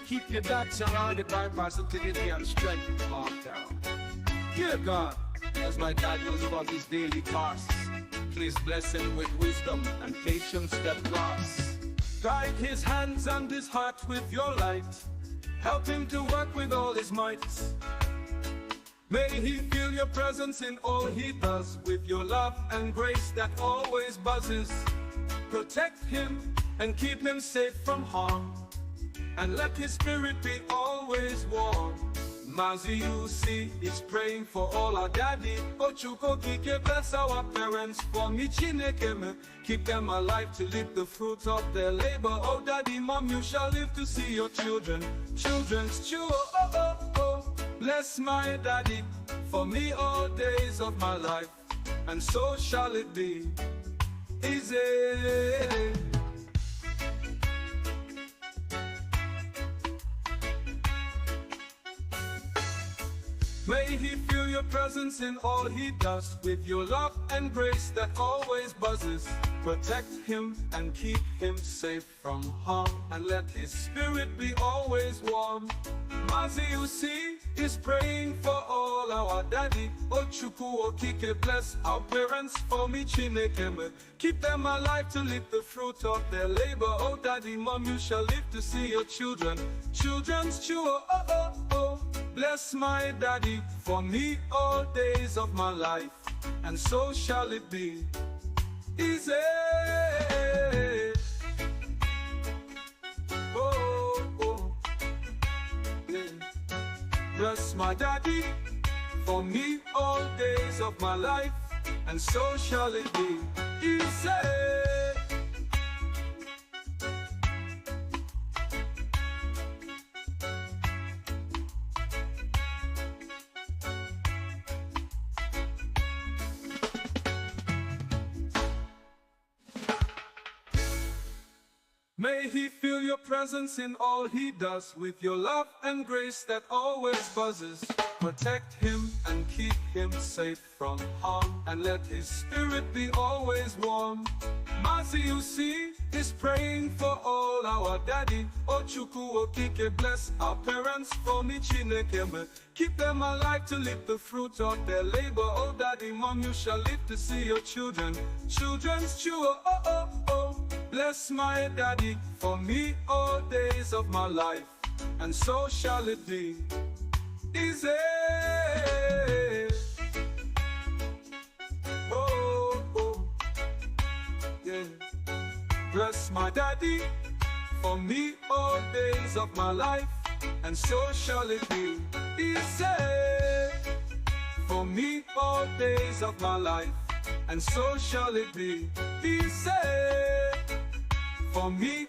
keep your back surrounded by positivity and strength all down. Dear God, as my dad goes about his daily tasks, please bless him with wisdom and patience that lasts. Guide his hands and his heart with your light. Help him to work with all his might. May he feel your presence in all he does, with your love and grace that always buzzes. Protect him and keep him safe from harm, and let his spirit be always warm. Maazi-UC is praying for all our daddy. Ochuko Kike, bless our parents. For me Chineke, keep them alive to live the fruit of their labor. Oh daddy, mom, you shall live to see your children. Children's chew, oh, oh, oh. Bless my daddy for me all days of my life, and so shall it be. Easy. May he feel your presence in all he does, with your love and grace that always buzzes. Protect him and keep him safe from harm, and let his spirit be always warm. Maazi-UC is praying for all our daddy. Ochuku Okike, bless our parents. For me Chineke, keep them alive to live the fruit of their labor. Oh daddy, mom, you shall live to see your children. Children's chew, oh, oh, oh. Bless my daddy for me all days of my life, and so shall it be. Easy. Oh, oh, yeah. Bless my daddy for me all days of my life, and so shall it be. Easy. May he feel your presence in all he does, with your love and grace that always buzzes. Protect him and keep him safe from harm, and let his spirit be always warm. Maazi-UC is praying for all our daddy. Ochuku Okike, bless our parents. For me Chineke, keep them alive to live the fruit of their labor. Oh daddy, mom, you shall live to see your children. Children's chew, oh, oh, oh. Bless my daddy for me all days of my life, and so shall it be. Easy. Oh, oh, yeah. Bless my daddy for me all days of my life, and so shall it be. Easy. For me all days of my life, and so shall it be. Easy. For me